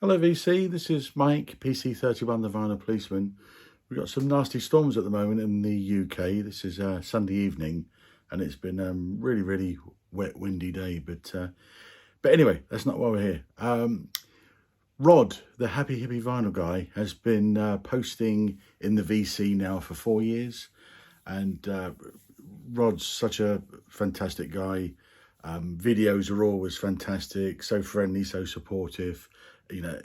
Hello VC, this is Mike, PC31, the Vinyl Policeman. We've got some nasty storms at the moment in the UK. This is Sunday evening and it's been a really wet, windy day. But anyway, that's not why we're here. Rod, the HappyHippy vinyl guy, has been posting in the VC now for 4 years. And Rod's such a fantastic guy. Videos are always fantastic, so friendly, so supportive. You know,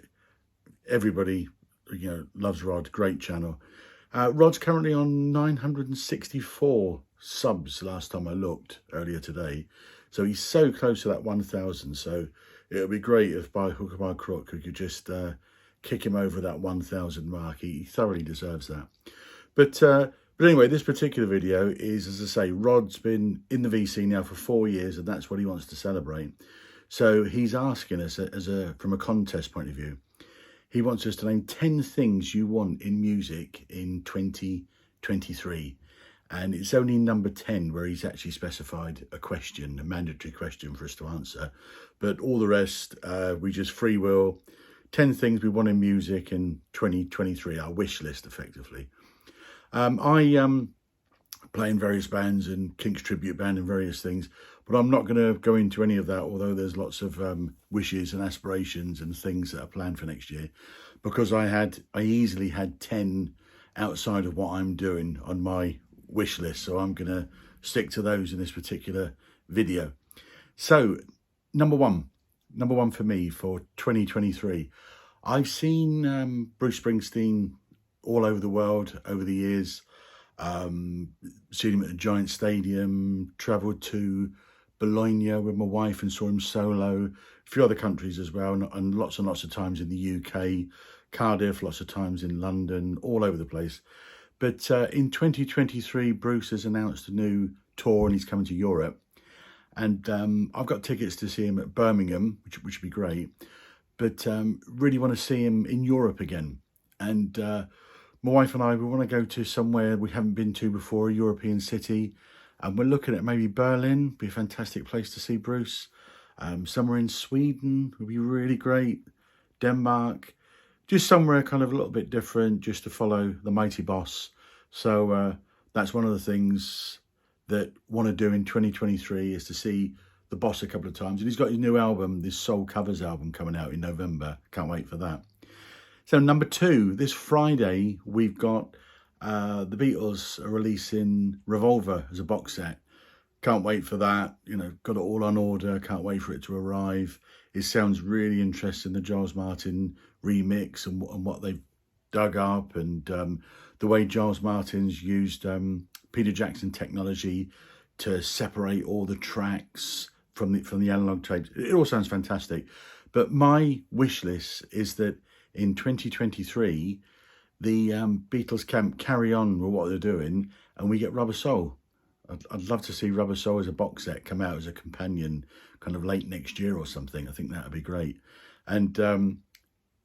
everybody, loves Rod. Great channel. Rod's currently on 964 subs last time I looked earlier today. So he's so close to that 1,000. So it would be great if by hook or by crook we could just kick him over that 1,000 mark. He thoroughly deserves that. But anyway, this particular video is, as I say, Rod's been in the VC now for 4 years, and that's what he wants to celebrate. So he's asking us, from a contest point of view, he wants us to name 10 things you want in music in 2023. And it's only number 10 where he's actually specified a question, a mandatory question for us to answer. But all the rest, we just free will. 10 things we want in music in 2023, our wish list, effectively. I play in various bands and Kinks tribute band and various things, but I'm not going to go into any of that, although there's lots of wishes and aspirations and things that are planned for next year, because I easily had 10 outside of what I'm doing on my wish list, so I'm going to stick to those in this particular video. So number one for me for 2023, I've seen Bruce Springsteen all over the world over the years. Seen him at the Giant Stadium, travelled to Bologna with my wife and saw him solo, a few other countries as well, and lots of times in the UK, Cardiff, lots of times in London, all over the place. But in 2023, Bruce has announced a new tour and he's coming to Europe. And I've got tickets to see him at Birmingham, which would be great. But really want to see him in Europe again. And my wife and I, we want to go to somewhere we haven't been to before, a European city. And we're looking at maybe Berlin, be a fantastic place to see Bruce. Somewhere in Sweden would be really great. Denmark, just somewhere kind of a little bit different, just to follow the mighty boss. So that's one of the things that I want to do in 2023 is to see the boss a couple of times. And he's got his new album, this Soul Covers album, coming out in November. Can't wait for that. So number 2, this Friday, we've got the Beatles are releasing Revolver as a box set. Can't wait for that. Got it all on order. Can't wait for it to arrive. It sounds really interesting, the Giles Martin remix and what they've dug up, and the way Giles Martin's used Peter Jackson technology to separate all the tracks from the analog tapes. It all sounds fantastic. But my wish list is that in 2023, the Beatles can carry on with what they're doing and we get Rubber Soul. I'd love to see Rubber Soul as a box set come out as a companion kind of late next year or something. I think that would be great. And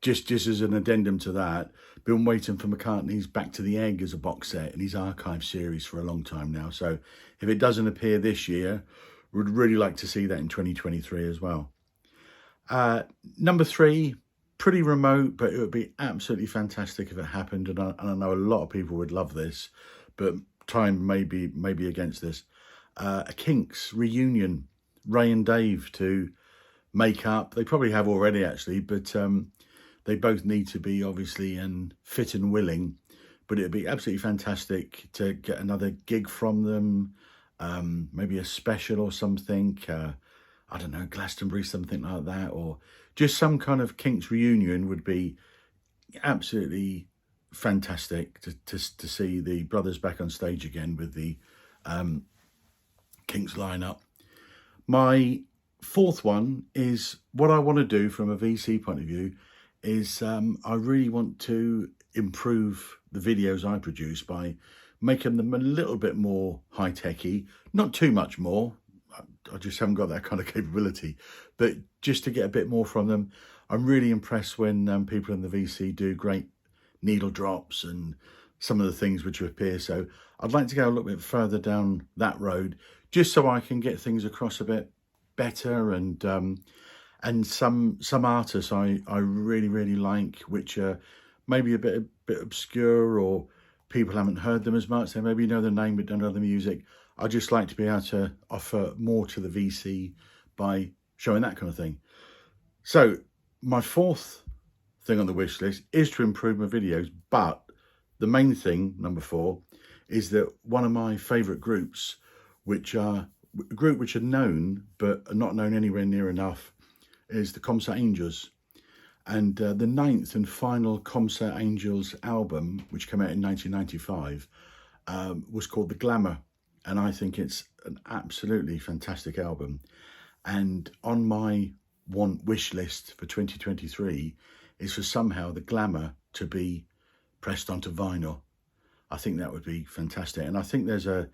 just as an addendum to that, been waiting for McCartney's Back to the Egg as a box set in his archive series for a long time now. So if it doesn't appear this year, would really like to see that in 2023 as well. Number 3, pretty remote, but it would be absolutely fantastic if it happened. And I know a lot of people would love this, but time may be against this. A Kinks reunion, Ray and Dave to make up. They probably have already actually, but they both need to be obviously and fit and willing. But it would be absolutely fantastic to get another gig from them, maybe a special or something. I don't know, Glastonbury, something like that, or just some kind of Kinks reunion would be absolutely fantastic to see the brothers back on stage again with the Kinks lineup. My 4th one is what I want to do from a VC point of view is I really want to improve the videos I produce by making them a little bit more high-techy, not too much more. I just haven't got that kind of capability, but just to get a bit more from them. I'm really impressed when people in the VC do great needle drops and some of the things which appear. So I'd like to go a little bit further down that road, just so I can get things across a bit better and and some artists I really like, which are maybe a bit obscure, or people haven't heard them as much. They maybe know the name but don't know the music. I just like to be able to offer more to the VC by showing that kind of thing. So my fourth thing on the wish list is to improve my videos, but the main thing, number 4, is that one of my favourite groups, which are a group which are known but are not known anywhere near enough, is the Concert Angels. And the 9th and final Concert Angels album, which came out in 1995, was called The Glamour. And I think it's an absolutely fantastic album. And on my wish list for 2023 is for somehow The Glamour to be pressed onto vinyl. I think that would be fantastic. And I think there's a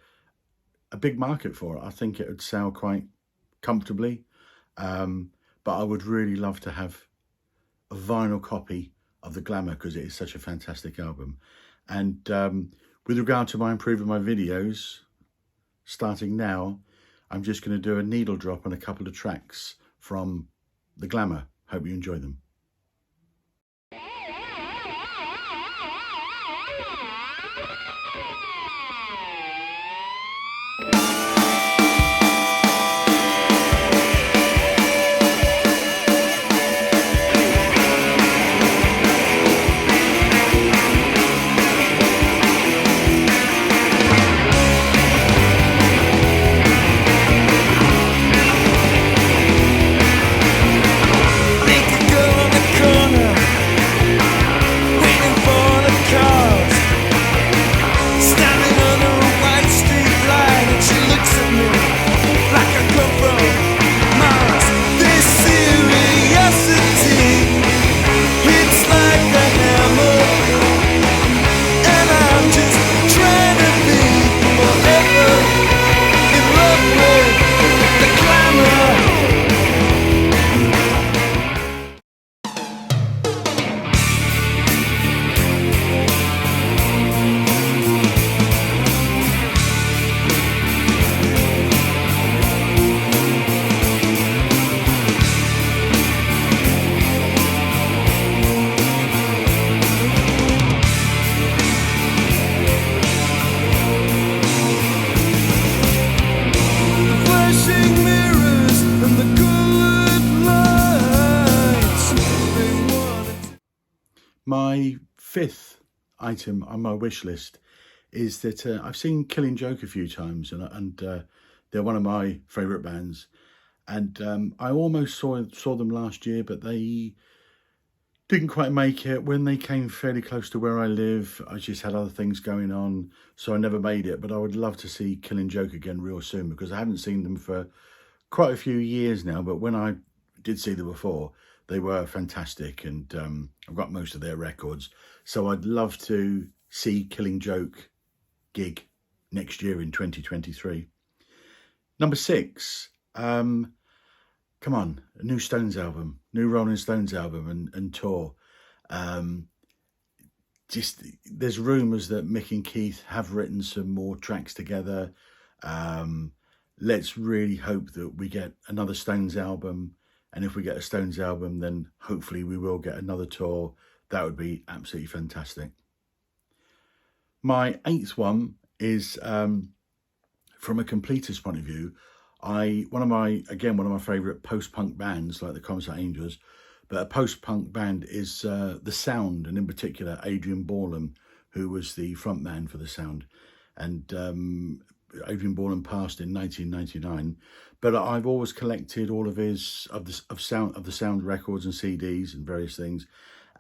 big market for it. I think it would sell quite comfortably. But I would really love to have a vinyl copy of The Glamour, because it is such a fantastic album. And with regard to my improving my videos, starting now, I'm just going to do a needle drop on a couple of tracks from The Glamour. Hope you enjoy them. My 5th item on my wish list is that I've seen Killing Joke a few times, and they're one of my favourite bands. And I almost saw them last year, but they didn't quite make it. When they came fairly close to where I live, I just had other things going on, so I never made it. But I would love to see Killing Joke again real soon, because I haven't seen them for quite a few years now. But when I did see them before, they were fantastic, and I've got most of their records. So I'd love to see Killing Joke gig next year in 2023. Number 6, come on, a new Stones album, new Rolling Stones album and tour. Just there's rumours that Mick and Keith have written some more tracks together. Let's really hope that we get another Stones album. And if we get a Stones album, then hopefully we will get another tour. That would be absolutely fantastic. My 8th one is, from a completist point of view, one of my favourite post-punk bands, like the Concert Angels, but a post-punk band is The Sound, and in particular Adrian Borland, who was the front man for The Sound. And Adrian Borland passed in 1999, but I've always collected all of the Sound records and CDs and various things,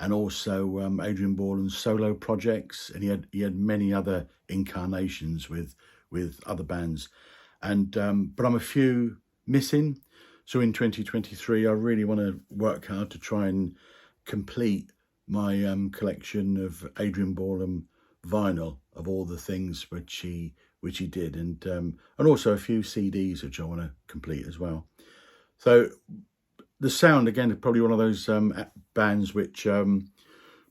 and also Adrian Borland's solo projects, and he had many other incarnations with other bands, and but I'm a few missing. So in 2023, I really want to work hard to try and complete my collection of Adrian Borland vinyl of all the things which he did, and also a few CDs which I want to complete as well. So The Sound, again, is probably one of those bands which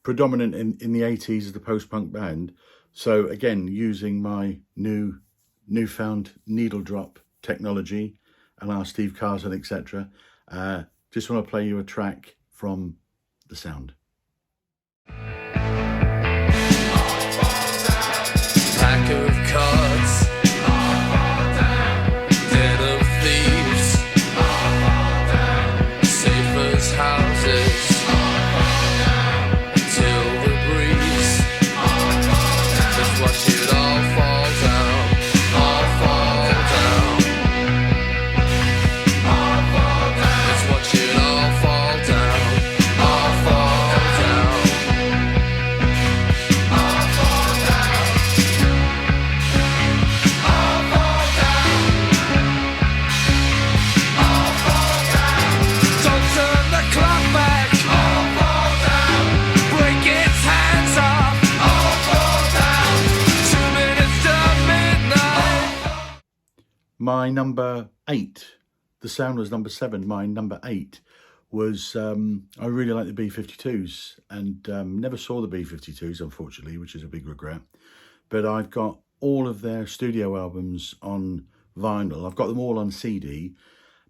predominant in the 80s as the post-punk band. So again, using my newfound needle drop technology and our Steve Carson, etc., just want to play you a track from The Sound. Pack of cards, den of thieves, safe as houses, till the breeze. Let's watch it all fall down, all fall down, all fall down. Let's watch it all fall down, all fall down, all fall down. My number 8, The Sound was number 7. My number 8 was, I really like the B-52s, and never saw the B-52s, unfortunately, which is a big regret. But I've got all of their studio albums on vinyl. I've got them all on CD,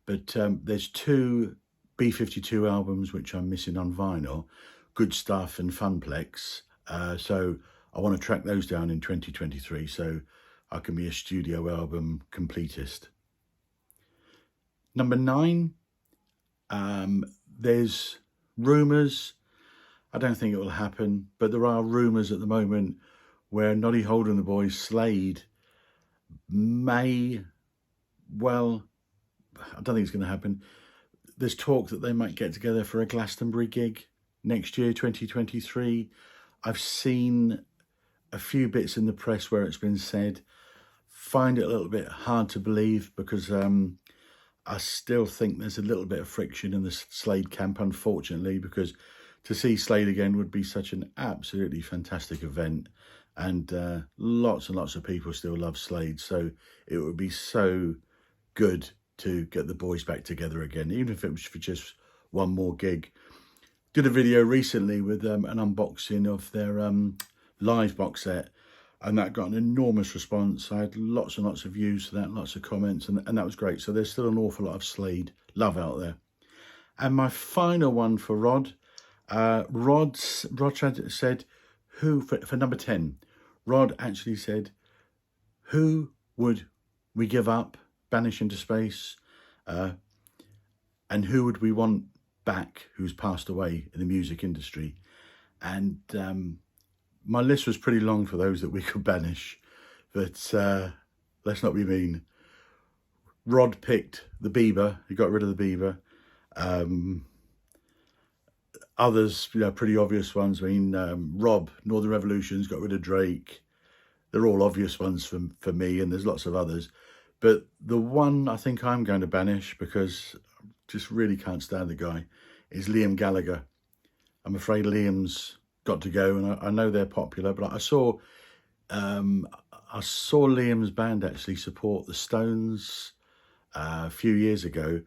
but there's 2 B-52 albums which I'm missing on vinyl, Good Stuff and Funplex. So I want to track those down in 2023, so I can be a studio album completist. Number 9, there's rumours. I don't think it will happen, but there are rumours at the moment where Noddy Holder and the boys, Slade, may, well, I don't think it's going to happen. There's talk that they might get together for a Glastonbury gig next year, 2023. I've seen a few bits in the press where it's been said. Find it a little bit hard to believe because I still think there's a little bit of friction in the Slade camp, unfortunately, because to see Slade again would be such an absolutely fantastic event, and lots and lots of people still love Slade, so it would be so good to get the boys back together again, even if it was for just one more gig. Did a video recently with an unboxing of their live box set, and that got an enormous response. I had lots and lots of views for that, lots of comments, and that was great. So there's still an awful lot of Slade love out there. And my final one for Rod, Rod said, who, for number 10, Rod actually said, who would we give up, banish into space, and who would we want back who's passed away in the music industry? And my list was pretty long for those that we could banish, but let's not be mean. Rod picked the Bieber. He got rid of the Bieber. Others, pretty obvious ones. I mean, Rob, Northern Revolutions, got rid of Drake. They're all obvious ones for me, and there's lots of others. But the one I think I'm going to banish, because I just really can't stand the guy, is Liam Gallagher. I'm afraid Liam's got to go, and I know they're popular, but I saw Liam's band actually support the Stones a few years ago,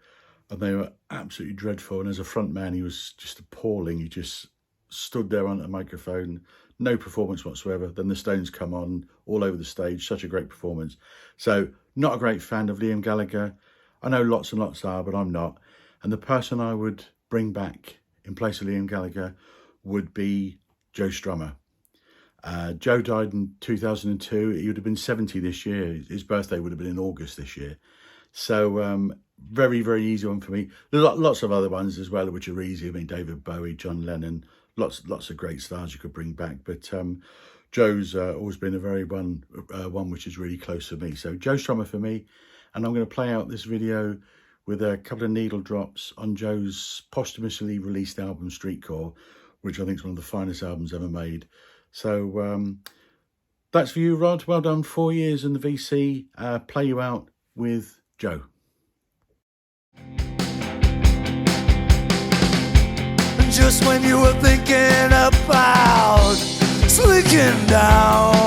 and they were absolutely dreadful. And as a front man, he was just appalling. He just stood there on a microphone, no performance whatsoever. Then the Stones come on all over the stage, such a great performance. So not a great fan of Liam Gallagher. I know lots and lots are, but I'm not. And the person I would bring back in place of Liam Gallagher would be Joe Strummer. Joe died in 2002. He would have been 70 this year. His birthday would have been in August this year. So very, very easy one for me. There's lots of other ones as well, which are easy. I mean, David Bowie, John Lennon, lots of great stars you could bring back. But Joe's always been a very one which is really close to me. So Joe Strummer for me. And I'm going to play out this video with a couple of needle drops on Joe's posthumously released album, Streetcore, which I think is one of the finest albums ever made. So that's for you, Rod. Well done, 4 years in the VC. Play you out with Joe. Just when you were thinking about sneaking down